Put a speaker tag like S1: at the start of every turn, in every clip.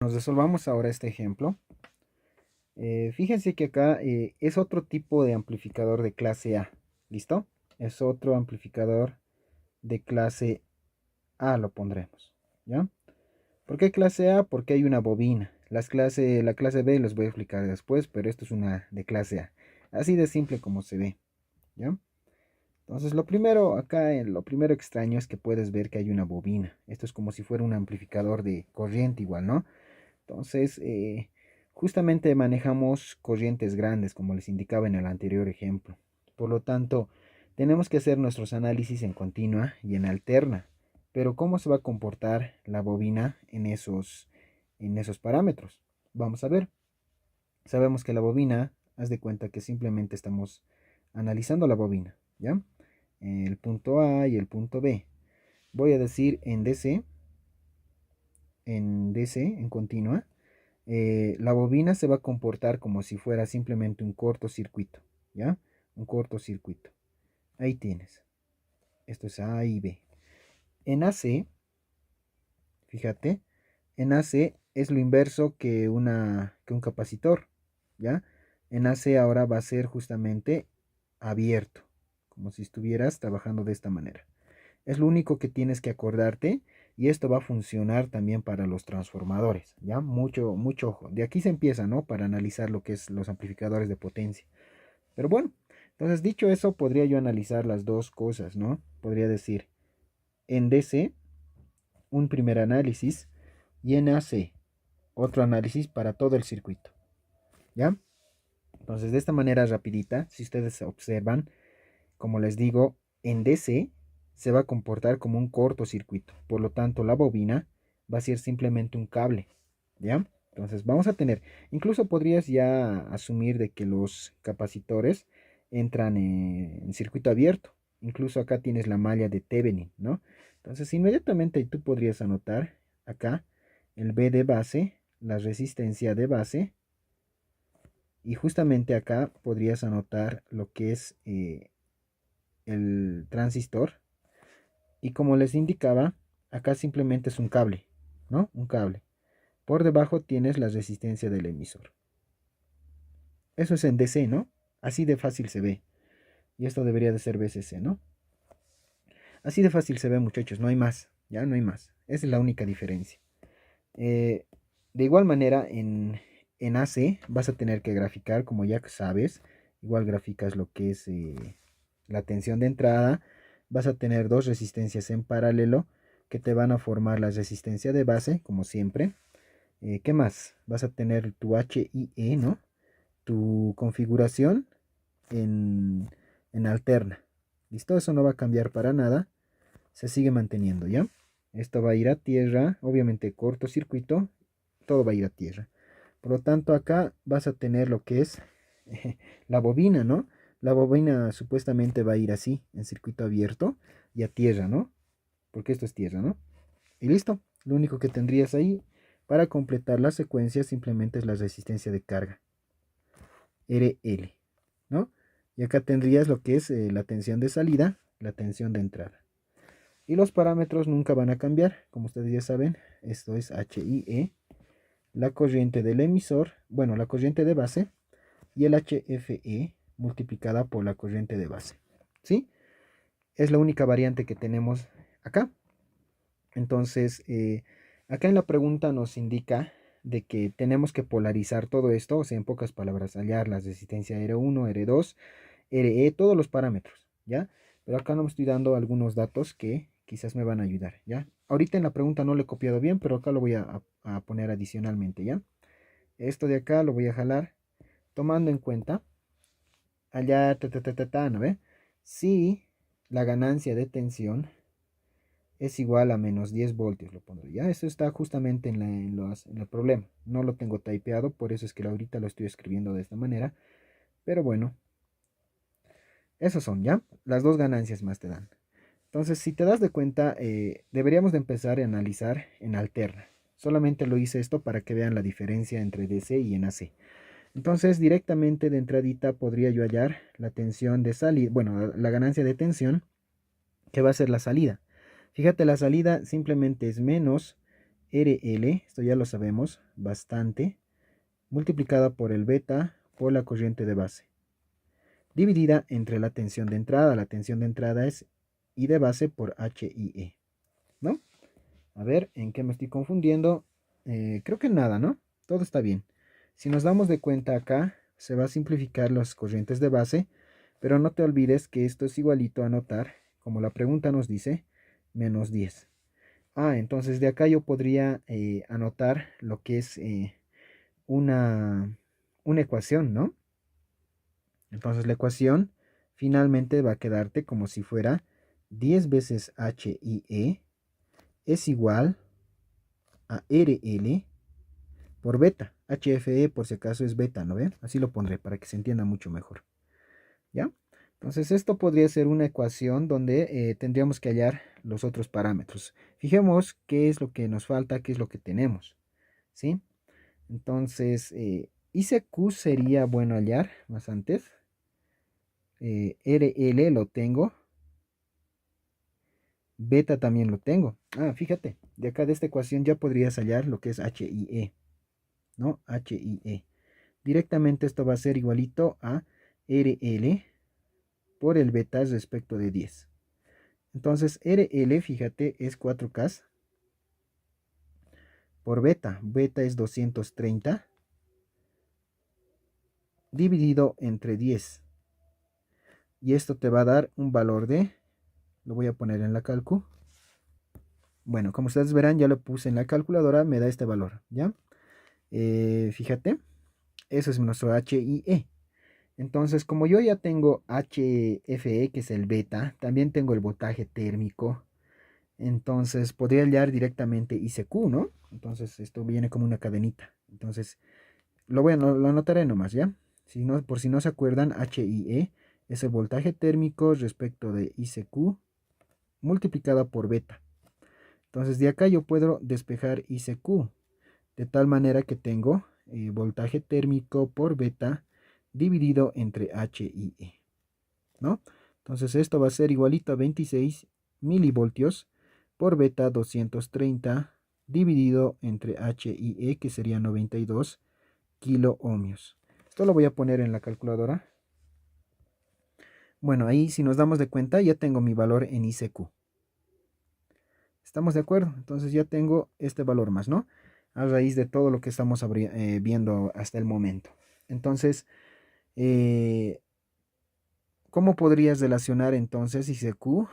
S1: Nos resolvamos ahora este ejemplo. Fíjense que acá es otro tipo de amplificador de clase A. ¿Listo? Es otro amplificador de clase A, lo pondremos. ¿Ya? ¿Por qué clase A? Porque hay una bobina. La clase B los voy a explicar después, pero esto es una de clase A. Así de simple como se ve. ¿Ya? Entonces lo primero acá, lo primero extraño es que puedes ver que hay una bobina. Esto es como si fuera un amplificador de corriente igual, ¿no? Entonces, justamente manejamos corrientes grandes, como les indicaba en el anterior ejemplo. Por lo tanto, tenemos que hacer nuestros análisis en continua y en alterna. Pero, ¿cómo se va a comportar la bobina en esos parámetros? Vamos a ver. Sabemos que la bobina, haz de cuenta que simplemente estamos analizando la bobina, ¿ya? El punto A y el punto B. Voy a decir en DC, en continua, la bobina se va a comportar como si fuera simplemente un cortocircuito, ¿ya? Un cortocircuito. Ahí tienes. Esto es A y B. En AC, fíjate, en AC es lo inverso que un capacitor, ¿ya? En AC ahora va a ser justamente abierto, como si estuvieras trabajando de esta manera. Es lo único que tienes que acordarte y esto va a funcionar también para los transformadores, ¿ya? Mucho, mucho ojo. De aquí se empieza, ¿no? Para analizar lo que es los amplificadores de potencia. Pero bueno, entonces dicho eso, podría yo analizar las dos cosas, ¿no? Podría decir en DC un primer análisis y en AC otro análisis para todo el circuito, ¿ya? Entonces de esta manera rapidita, si ustedes observan, como les digo, en DC se va a comportar como un cortocircuito. Por lo tanto, la bobina va a ser simplemente un cable. ¿Ya? Entonces vamos a tener, incluso podrías ya asumir de que los capacitores entran en circuito abierto. Incluso acá tienes la malla de Thevenin, ¿no? Entonces inmediatamente tú podrías anotar acá el B de base, la resistencia de base, y justamente acá podrías anotar lo que es el transistor. Y como les indicaba, acá simplemente es un cable, ¿no? Un cable. Por debajo tienes la resistencia del emisor. Eso es en DC, ¿no? Así de fácil se ve. Y esto debería de ser VCC, ¿no? Así de fácil se ve, muchachos, no hay más, ya no hay más. Esa es la única diferencia. Eh, de igual manera, en AC vas a tener que graficar, como ya sabes, igual graficas lo que es la tensión de entrada. Vas a tener dos resistencias en paralelo que te van a formar la resistencia de base, como siempre. ¿Qué más? Vas a tener tu HIE, ¿no? Tu configuración en, en alterna. ¿Listo? Eso no va a cambiar para nada. Se sigue manteniendo, ¿ya? Esto va a ir a tierra, obviamente cortocircuito, todo va a ir a tierra. Por lo tanto, acá vas a tener lo que es la bobina, ¿no? La bobina supuestamente va a ir así, en circuito abierto y a tierra, ¿no? Porque esto es tierra, ¿no? Y listo. Lo único que tendrías ahí para completar la secuencia simplemente es la resistencia de carga, RL, ¿no? Y acá tendrías lo que es la tensión de salida, la tensión de entrada. Y los parámetros nunca van a cambiar, como ustedes ya saben, esto es HIE, la corriente del emisor, bueno, la corriente de base, y el HFE multiplicada por la corriente de base. ¿Sí? Es la única variante que tenemos acá. Entonces, acá en la pregunta nos indica de que tenemos que polarizar todo esto, o sea, en pocas palabras, hallar la resistencia R1, R2, RE, todos los parámetros, ¿ya? Pero acá no me estoy dando algunos datos que quizás me van a ayudar, ¿ya? Ahorita en la pregunta no lo he copiado bien, pero acá lo voy a poner adicionalmente, ¿ya? Esto de acá lo voy a jalar, tomando en cuenta, allá, ¿no ve? Si la ganancia de tensión es igual a menos 10 voltios, lo pondré, ¿ya? Eso está justamente en el problema. No lo tengo typeado, por eso es que ahorita lo estoy escribiendo de esta manera. Pero bueno, esos son, ¿ya? Las dos ganancias más te dan. Entonces, si te das de cuenta, deberíamos de empezar a analizar en alterna. Solamente lo hice esto para que vean la diferencia entre DC y en AC. Entonces, directamente de entradita podría yo hallar la tensión de salida, bueno, la ganancia de tensión, que va a ser la salida. Fíjate, la salida simplemente es menos RL, esto ya lo sabemos bastante, multiplicada por el beta por la corriente de base, dividida entre la tensión de entrada. La tensión de entrada es I de base por HIE, ¿no? A ver, ¿en qué me estoy confundiendo? Creo que nada, ¿no? Todo está bien. Si nos damos de cuenta acá, se va a simplificar las corrientes de base, pero no te olvides que esto es igualito a anotar, como la pregunta nos dice, menos 10. Entonces de acá yo podría anotar lo que es una, una ecuación, ¿no? Entonces la ecuación finalmente va a quedarte como si fuera 10 veces HIE es igual a RL por beta. HFE por si acaso es beta, ¿no ven? Así lo pondré para que se entienda mucho mejor. ¿Ya? Entonces esto podría ser una ecuación donde tendríamos que hallar los otros parámetros. Fijemos qué es lo que nos falta, qué es lo que tenemos. ¿Sí? Entonces, ICQ sería bueno hallar más antes. RL lo tengo. Beta también lo tengo. Fíjate, de acá de esta ecuación ya podrías hallar lo que es HIE, ¿no? HIE. Directamente esto va a ser igualito a RL por el beta respecto de 10. Entonces RL, fíjate, es 4K por beta. Beta es 230 dividido entre 10. Y esto te va a dar un valor de, lo voy a poner en la calcu. Bueno, como ustedes verán, ya lo puse en la calculadora, me da este valor, ¿ya? Fíjate, eso es nuestro HIE. Entonces, como yo ya tengo HFE, que es el beta, también tengo el voltaje térmico. Entonces, podría hallar directamente ICQ, ¿no? Entonces, esto viene como una cadenita. Entonces, lo anotaré nomás, ¿ya? Si no, por si no se acuerdan, HIE es el voltaje térmico respecto de ICQ multiplicada por beta. Entonces, de acá yo puedo despejar ICQ, de tal manera que tengo voltaje térmico por beta dividido entre HIE, ¿no? Entonces esto va a ser igualito a 26 milivoltios por beta 230 dividido entre HIE, que sería 92 kilo ohmios. Esto lo voy a poner en la calculadora. Bueno, ahí si nos damos de cuenta ya tengo mi valor en ICQ. ¿Estamos de acuerdo? Entonces ya tengo este valor más, ¿no? A raíz de todo lo que estamos viendo hasta el momento. Entonces, ¿cómo podrías relacionar entonces ICQ?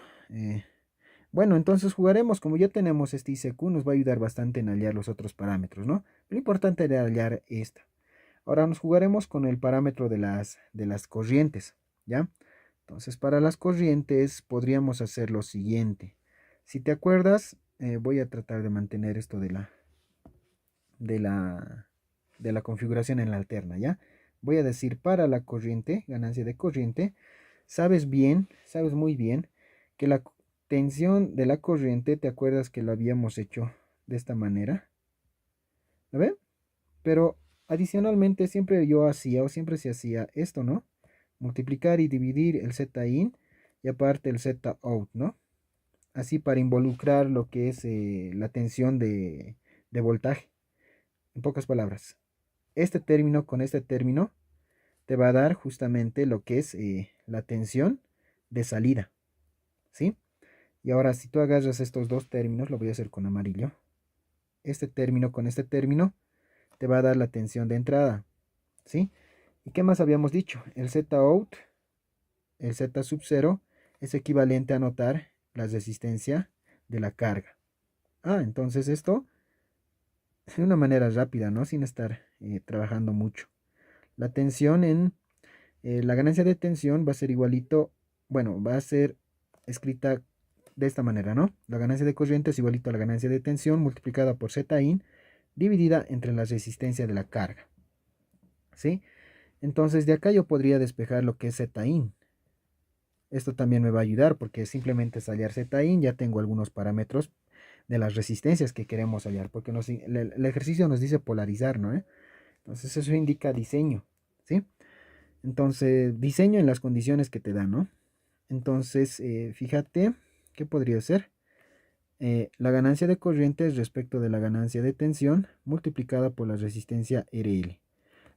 S1: Bueno, entonces jugaremos, como ya tenemos este ICQ, nos va a ayudar bastante en hallar los otros parámetros, ¿no? Lo importante era hallar esta. Ahora nos jugaremos con el parámetro de las corrientes, ¿ya? Entonces, para las corrientes podríamos hacer lo siguiente. Si te acuerdas, voy a tratar de mantener esto de la, de la configuración en la alterna, ¿ya? Voy a decir para la corriente, ganancia de corriente, sabes muy bien que la tensión de la corriente, ¿te acuerdas que lo habíamos hecho de esta manera? ¿Lo ven? Pero adicionalmente siempre yo hacía o siempre se hacía esto, ¿no? Multiplicar y dividir el Z-in y aparte el Z-out, ¿no? Así para involucrar lo que es la tensión de voltaje. En pocas palabras, este término con este término te va a dar justamente lo que es la tensión de salida, ¿sí? Y ahora si tú agarras estos dos términos, lo voy a hacer con amarillo. Este término con este término te va a dar la tensión de entrada, ¿sí? ¿Y qué más habíamos dicho? El Z-out, el Z sub 0, es equivalente a notar la resistencia de la carga. Entonces esto de una manera rápida, ¿no? Sin estar trabajando mucho. La tensión la ganancia de tensión va a ser igualito, bueno, va a ser escrita de esta manera, ¿no? La ganancia de corriente es igualito a la ganancia de tensión multiplicada por Z-in dividida entre la resistencia de la carga, ¿sí? Entonces de acá yo podría despejar lo que es Z-in. Esto también me va a ayudar porque simplemente es hallar Z-in, ya tengo algunos parámetros de las resistencias que queremos hallar, porque el ejercicio nos dice polarizar, ¿no? Entonces eso indica diseño, ¿sí? Entonces, diseño en las condiciones que te dan, ¿no? Entonces, fíjate, ¿qué podría ser? la ganancia de corriente es respecto de la ganancia de tensión multiplicada por la resistencia RL.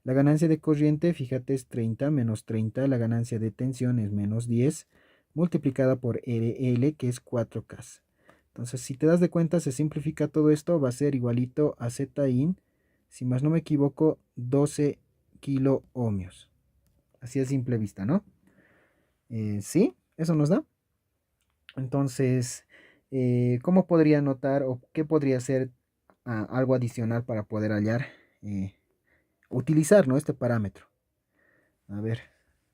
S1: La ganancia de corriente, fíjate, es 30 menos 30. La ganancia de tensión es menos 10 multiplicada por RL, que es 4K. Entonces, si te das de cuenta, se simplifica todo esto, va a ser igualito a Zin, si más no me equivoco, 12 kilo ohmios. Así a simple vista, ¿no? Sí, eso nos da. Entonces, ¿cómo podría notar o qué podría ser algo adicional para poder hallar, utilizar, ¿no?, este parámetro? A ver,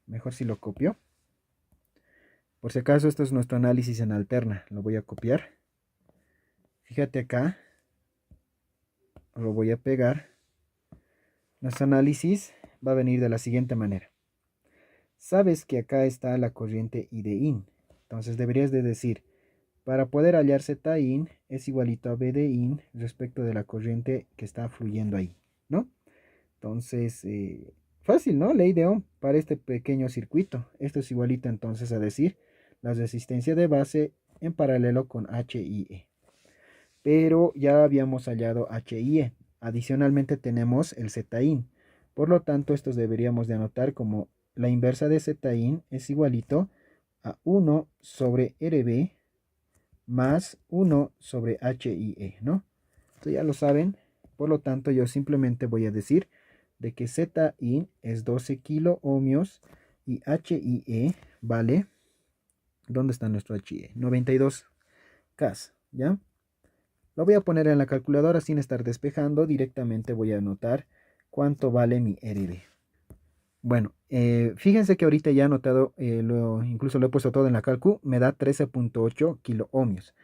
S1: mejor si lo copio. Por si acaso, esto es nuestro análisis en alterna. Lo voy a copiar. Fíjate acá. Lo voy a pegar. Nuestro análisis va a venir de la siguiente manera. Sabes que acá está la corriente I de IN. Entonces deberías de decir, para poder hallar Z IN es igualito a B de IN respecto de la corriente que está fluyendo ahí, ¿no? Entonces, fácil, ¿no? Ley de Ohm para este pequeño circuito. Esto es igualito entonces a decir la resistencia de base en paralelo con HIE. Pero ya habíamos hallado HIE. Adicionalmente tenemos el ZIN. Por lo tanto, estos deberíamos de anotar como la inversa de ZIN es igualito a 1 sobre RB más 1 sobre HIE, ¿no? Esto ya lo saben. Por lo tanto, yo simplemente voy a decir de que ZIN es 12 kilo ohmios y HIE vale, ¿dónde está nuestro HIE? 92 K, ¿ya? Lo voy a poner en la calculadora sin estar despejando. Directamente voy a anotar cuánto vale mi RB. Bueno, fíjense que ahorita ya he anotado, incluso lo he puesto todo en la calcu, me da 13.8 kilo ohmios.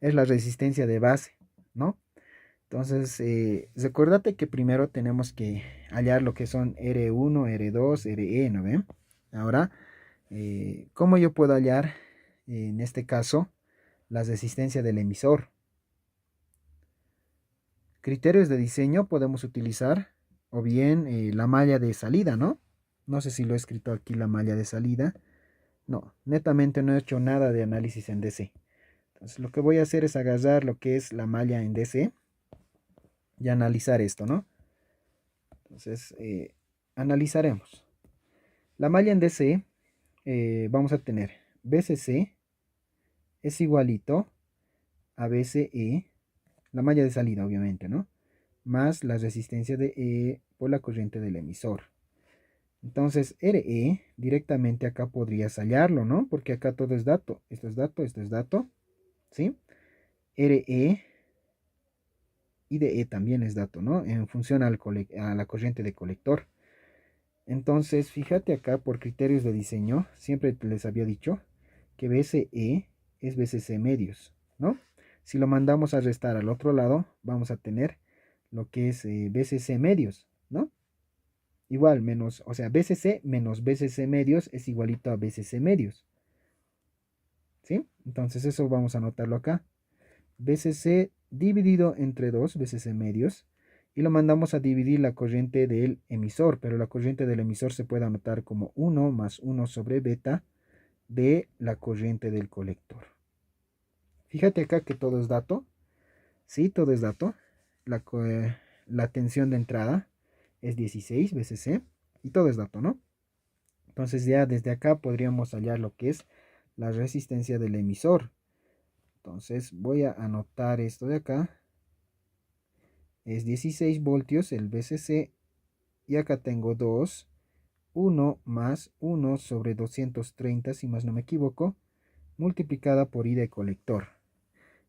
S1: Es la resistencia de base, ¿no? Entonces, recordate que primero tenemos que hallar lo que son R1, R2, RE, ¿no ven? Ahora, ¿cómo yo puedo hallar, en este caso, la resistencia del emisor? Criterios de diseño podemos utilizar, o bien la malla de salida, ¿no? No sé si lo he escrito aquí, la malla de salida. No, netamente no he hecho nada de análisis en DC. Entonces lo que voy a hacer es agarrar lo que es la malla en DC y analizar esto, ¿no? Entonces, analizaremos. La malla en DC, vamos a tener BCC es igualito a BCE, la malla de salida obviamente, ¿no? Más la resistencia de E por la corriente del emisor. Entonces, RE directamente acá podrías hallarlo, ¿no? Porque acá todo es dato. Esto es dato, esto es dato, ¿sí? RE y de E también es dato, ¿no? En función a la corriente de colector. Entonces, fíjate acá por criterios de diseño, siempre les había dicho que BCE es BCC medios, ¿no? Si lo mandamos a restar al otro lado, vamos a tener lo que es BCC medios, ¿no? Igual, menos, o sea, BCC menos BCC medios es igualito a BCC medios, ¿sí? Entonces eso vamos a anotarlo acá. BCC dividido entre 2, BCC medios, y lo mandamos a dividir la corriente del emisor, pero la corriente del emisor se puede anotar como 1 más 1 sobre beta de la corriente del colector. Fíjate acá que todo es dato, sí, todo es dato. La tensión de entrada es 16 BCC y todo es dato, ¿no? Entonces ya desde acá podríamos hallar lo que es la resistencia del emisor. Entonces voy a anotar esto de acá. Es 16 voltios el BCC y acá tengo 2, 1 más 1 sobre 230, si más no me equivoco, multiplicada por I de colector.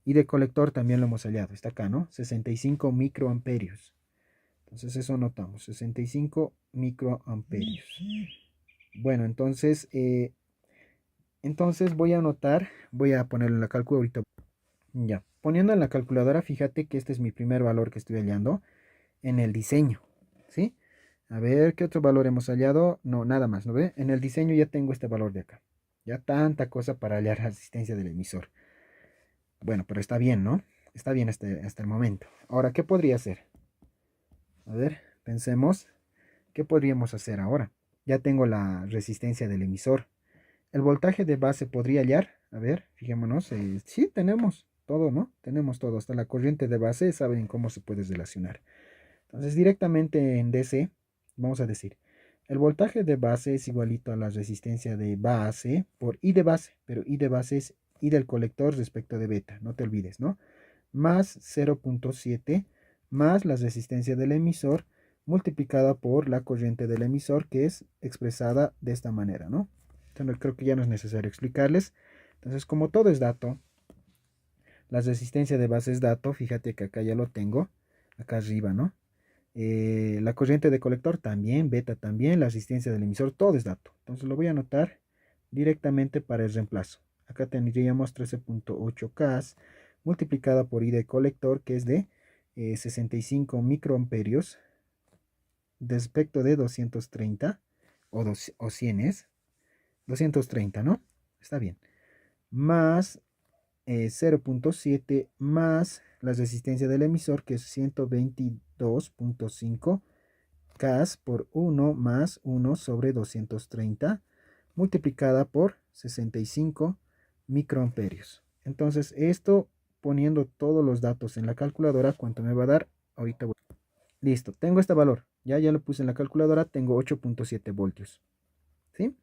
S1: I de colector también lo hemos hallado, está acá, ¿no? 65 microamperios. Entonces eso anotamos, 65 microamperios. Bueno, entonces voy a anotar, voy a ponerlo en la calculadora ahorita. Ya, poniendo en la calculadora, fíjate que este es mi primer valor que estoy hallando en el diseño, ¿sí? A ver, ¿qué otro valor hemos hallado? No, nada más, ¿no ve? En el diseño ya tengo este valor de acá. Ya tanta cosa para hallar la resistencia del emisor. Bueno, pero está bien, ¿no? Está bien hasta el momento. Ahora, ¿qué podría ser? A ver, pensemos. ¿Qué podríamos hacer ahora? Ya tengo la resistencia del emisor. ¿El voltaje de base podría hallar? A ver, fijémonos. Sí, tenemos. todo, ¿no? Tenemos todo, hasta la corriente de base, saben cómo se puede relacionar. Entonces, directamente en DC, vamos a decir, el voltaje de base es igualito a la resistencia de base por I de base, pero I de base es I del colector respecto de beta, no te olvides, ¿no? Más 0.7 más la resistencia del emisor multiplicada por la corriente del emisor, que es expresada de esta manera, ¿no? Entonces, creo que ya no es necesario explicarles. Entonces, como todo es dato, la resistencia de base es dato, fíjate que acá ya lo tengo, acá arriba, ¿no? La corriente de colector también, beta también, la resistencia del emisor, todo es dato. Entonces lo voy a anotar directamente para el reemplazo. Acá tendríamos 13.8 K multiplicada por I de colector, que es de 65 microamperios respecto de 230 o 100 es 230, ¿no? Está bien. Más 0.7 más la resistencia del emisor, que es 122.5 K por 1 más 1 sobre 230 multiplicada por 65 microamperios. Entonces, esto poniendo todos los datos en la calculadora, ¿cuánto me va a dar? Ahorita voy. Listo, tengo este valor. Ya lo puse en la calculadora, tengo 8.7 voltios. ¿Sí?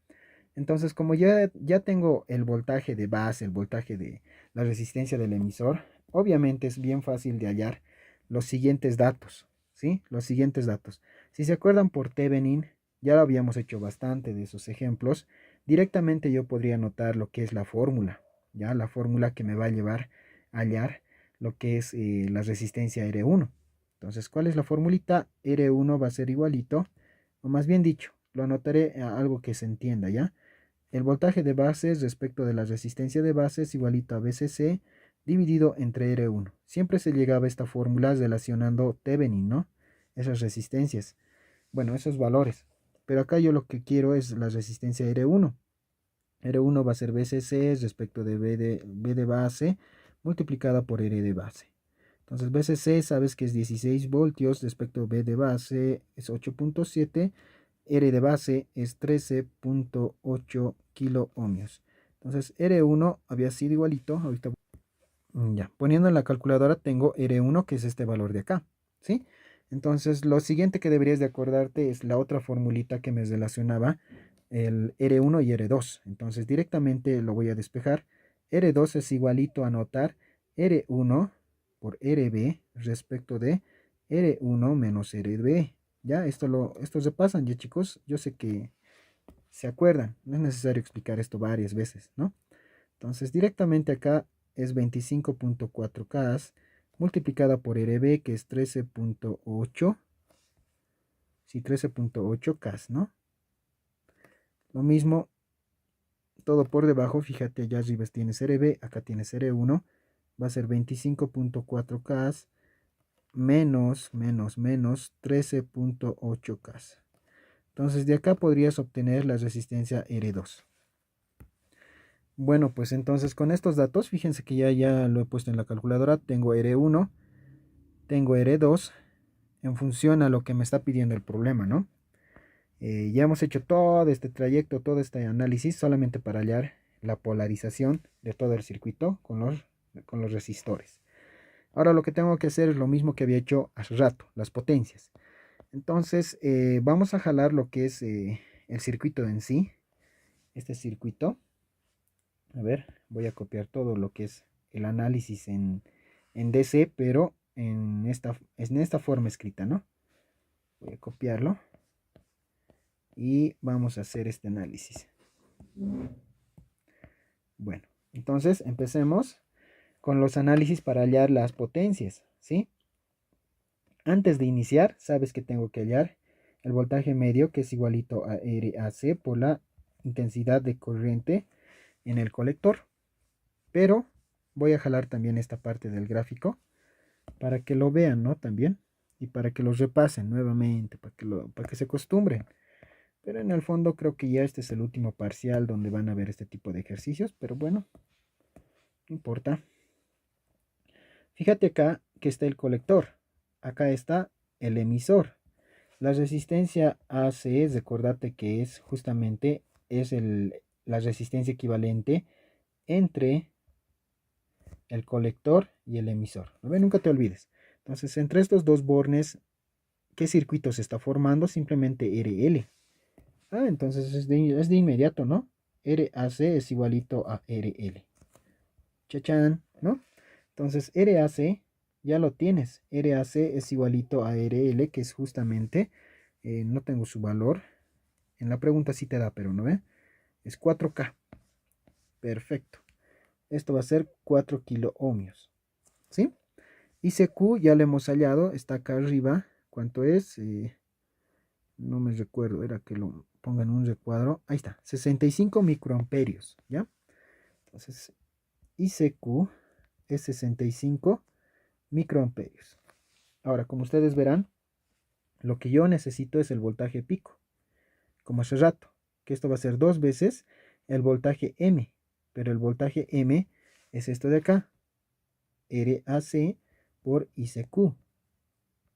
S1: Entonces, como ya tengo el voltaje de base, el voltaje de la resistencia del emisor, obviamente es bien fácil de hallar los siguientes datos, ¿sí? Los siguientes datos. Si se acuerdan por Thevenin, ya lo habíamos hecho bastante de esos ejemplos, directamente yo podría anotar lo que es la fórmula, ¿ya? La fórmula que me va a llevar a hallar lo que es la resistencia R1. Entonces, ¿cuál es la formulita? R1 va a ser igualito, o más bien dicho, lo anotaré a algo que se entienda, ¿ya? El voltaje de base respecto de la resistencia de base es igualito a VCC dividido entre R1. Siempre se llegaba a esta fórmula relacionando Thevenin, ¿no? Esas resistencias. Bueno, esos valores. Pero acá yo lo que quiero es la resistencia R1. R1 va a ser VCC respecto de B de base multiplicada por R de base. Entonces VCC sabes que es 16 voltios respecto a B de base es 8.7. R de base es 13.8 kilo ohmios. Entonces R1 había sido igualito. Ahorita ya, poniendo en la calculadora tengo R1, que es este valor de acá, ¿sí? Entonces lo siguiente que deberías de acordarte es la otra formulita que me relacionaba, el R1 y R2. Entonces directamente lo voy a despejar. R2 es igualito a anotar R1 por RB respecto de R1 menos RB. Ya, esto se pasan ya, chicos. Yo sé que se acuerdan. No es necesario explicar esto varias veces, ¿no? Entonces directamente acá es 25.4 K multiplicada por RB, que es 13.8. Sí, 13.8 K, ¿no? Lo mismo, todo por debajo. Fíjate, allá arriba tienes RB, acá tienes R1. Va a ser 25.4 K menos 13.8 K. Entonces de acá podrías obtener la resistencia R2. Bueno, pues entonces con estos datos, fíjense que ya lo he puesto en la calculadora. Tengo R1, tengo R2 en función a lo que me está pidiendo el problema, ¿no? Ya hemos hecho todo este trayecto, todo este análisis solamente para hallar la polarización de todo el circuito con los resistores. Ahora lo que tengo que hacer es lo mismo que había hecho hace rato, las potencias. Entonces vamos a jalar lo que es el circuito en sí, este circuito. A ver, voy a copiar todo lo que es el análisis en DC, pero en esta forma escrita, ¿no? Voy a copiarlo y vamos a hacer este análisis. Bueno, entonces empecemos con los análisis para hallar las potencias, ¿sí? Antes de iniciar, sabes que tengo que hallar el voltaje medio, que es igualito a RAC por la intensidad de corriente en el colector. Pero voy a jalar también esta parte del gráfico para que lo vean, ¿no? También. Y para que los repasen nuevamente, para que se acostumbren. Pero en el fondo creo que ya este es el último parcial donde van a ver este tipo de ejercicios. Pero bueno, no importa. Fíjate acá que está el colector. Acá está el emisor. La resistencia AC, recordate que es justamente la resistencia equivalente entre el colector y el emisor. ¿No ven? Nunca te olvides. Entonces, entre estos dos bornes, ¿qué circuito se está formando? Simplemente RL. Entonces es de inmediato, ¿no? RAC es igualito a RL. Chachán, ¿no? Entonces, RAC ya lo tienes. RAC es igualito a RL, que es justamente, no tengo su valor. En la pregunta sí te da, pero no ve. Es 4K. Perfecto. Esto va a ser 4 kilo ohmios. ¿Sí? ICQ ya lo hemos hallado. Está acá arriba. ¿Cuánto es? No me recuerdo. Era que lo ponga en un recuadro. Ahí está. 65 microamperios. ¿Ya? Entonces, ICQ es 65 microamperios. Ahora, como ustedes verán, lo que yo necesito es el voltaje pico. Como hace rato. Que esto va a ser 2 veces el voltaje M. Pero el voltaje M es esto de acá. RAC por ICQ.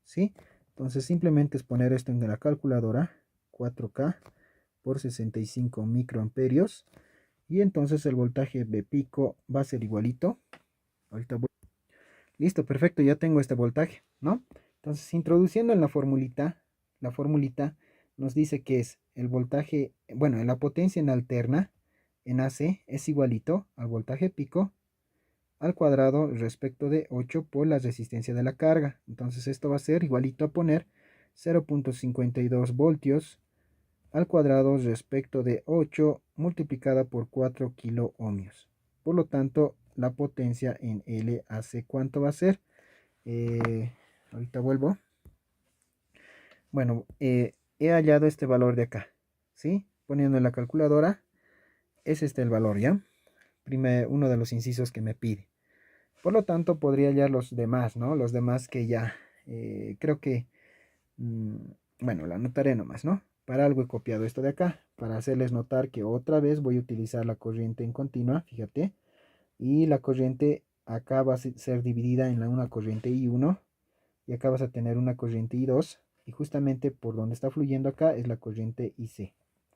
S1: ¿Sí? Entonces simplemente es poner esto en la calculadora. 4K por 65 microamperios. Y entonces el voltaje de pico va a ser igualito. Ahorita voy. Listo, perfecto, ya tengo este voltaje, ¿no? Entonces introduciendo en la formulita nos dice que es el voltaje, bueno, la potencia en alterna en AC es igualito al voltaje pico al cuadrado respecto de 8 por la resistencia de la carga. Entonces esto va a ser igualito a poner 0.52 voltios al cuadrado respecto de 8 multiplicada por 4 kilo ohmios. Por lo tanto, la potencia en LAC, ¿cuánto va a ser? Ahorita vuelvo. Bueno, he hallado este valor de acá, ¿sí? Poniendo en la calculadora, es este el valor, ¿ya? Uno de los incisos que me pide. Por lo tanto, podría hallar los demás, ¿no? Los demás que ya creo que, bueno, la anotaré nomás, ¿no? Para algo he copiado esto de acá, para hacerles notar que otra vez voy a utilizar la corriente en continua, fíjate. Y la corriente acá va a ser dividida en una corriente I1 y acá vas a tener una corriente I2 y justamente por donde está fluyendo acá es la corriente IC.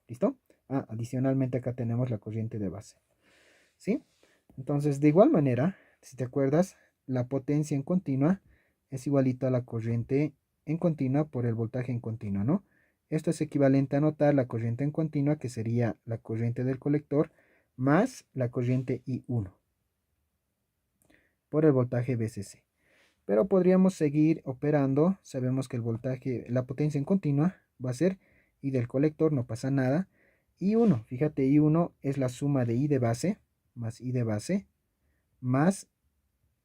S1: ¿Listo? Adicionalmente acá tenemos la corriente de base. ¿Sí? Entonces, de igual manera, si te acuerdas, la potencia en continua es igualita a la corriente en continua por el voltaje en continua, ¿no? Esto es equivalente a notar la corriente en continua, que sería la corriente del colector, más la corriente I1 por el voltaje VCC. Pero podríamos seguir operando. Sabemos que el voltaje, la potencia en continua va a ser I del colector, no pasa nada. I1, fíjate, I1 es la suma de I de base, más I de base, más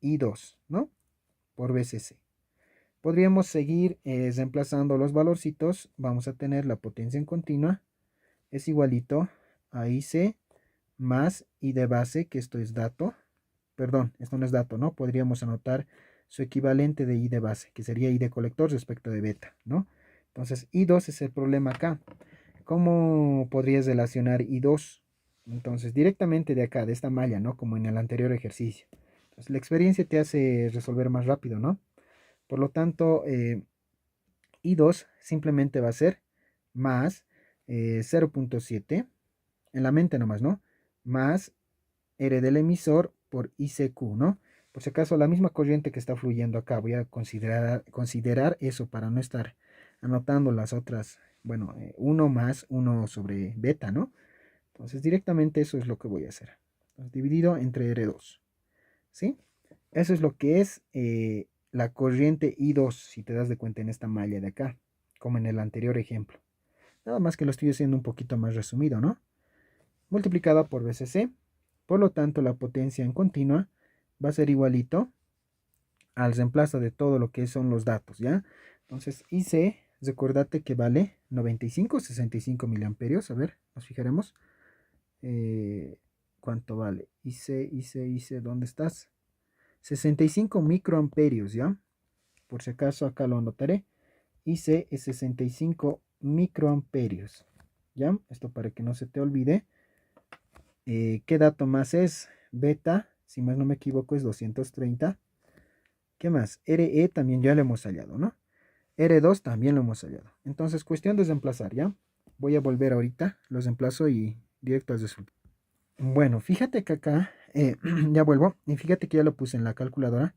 S1: I2, ¿no? Por VCC. Podríamos seguir reemplazando los valorcitos. Vamos a tener la potencia en continua es igualito a IC más I de base, que esto es dato. Perdón, esto no es dato, ¿no? Podríamos anotar su equivalente de I de base, que sería I de colector respecto de beta, ¿no? Entonces, I2 es el problema acá. ¿Cómo podrías relacionar I2? Entonces, directamente de acá, de esta malla, ¿no? Como en el anterior ejercicio. Entonces, la experiencia te hace resolver más rápido, ¿no? Por lo tanto, I2 simplemente va a ser más 0.7, en la mente nomás, ¿no? Más R del emisor por ICQ, ¿no? Por si acaso, la misma corriente que está fluyendo acá, voy a considerar eso para no estar anotando las otras, bueno, 1 más 1 sobre beta, ¿no? Entonces, directamente eso es lo que voy a hacer. Entonces, dividido entre R2, ¿sí? Eso es lo que es la corriente I2, si te das de cuenta en esta malla de acá, como en el anterior ejemplo. Nada más que lo estoy haciendo un poquito más resumido, ¿no? Multiplicada por VCC. Por lo tanto, la potencia en continua va a ser igualito al reemplazo de todo lo que son los datos, ¿ya? Entonces, IC, recordate que vale 95, 65 miliamperios. A ver, nos fijaremos. ¿Cuánto vale? IC, ¿dónde estás? 65 microamperios, ¿ya? Por si acaso acá lo anotaré. IC es 65 microamperios, ¿ya? Esto para que no se te olvide. ¿Qué dato más es? Beta, si más no me equivoco, es 230. ¿Qué más? RE también ya lo hemos hallado, ¿no? R2 también lo hemos hallado. Entonces, cuestión de reemplazar, ¿ya? Voy a volver ahorita, los reemplazo y directo al resultado. Bueno, fíjate que acá Ya vuelvo. Y fíjate que ya lo puse en la calculadora.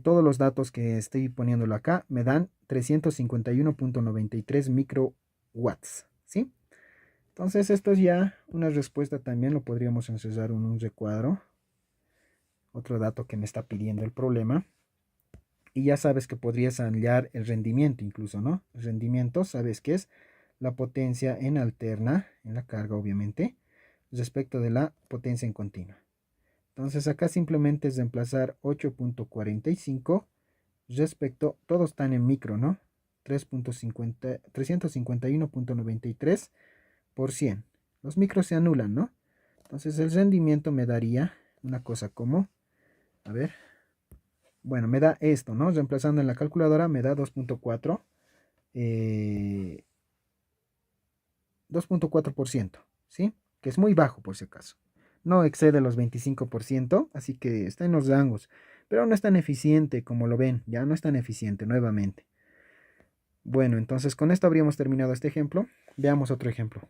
S1: Todos los datos que estoy poniéndolo acá me dan 351.93 microwatts, ¿sí? Entonces esto es ya una respuesta también, lo podríamos encerrar en un recuadro. Otro dato que me está pidiendo el problema. Y ya sabes que podrías hallar el rendimiento incluso, ¿no? El rendimiento, sabes que es la potencia en alterna, en la carga obviamente, respecto de la potencia en continua. Entonces acá simplemente es reemplazar 8.45 respecto, todos están en micro, ¿no? 351.93 por 100. Los micros se anulan, ¿no? Entonces el rendimiento me daría una cosa como, a ver, bueno, me da esto, ¿no? Reemplazando en la calculadora me da 2.4, 2.4%, ¿sí? Que es muy bajo por si acaso. No excede los 25%, así que está en los rangos, pero no es tan eficiente como lo ven, ya no es tan eficiente nuevamente. Bueno, entonces con esto habríamos terminado este ejemplo. Veamos otro ejemplo.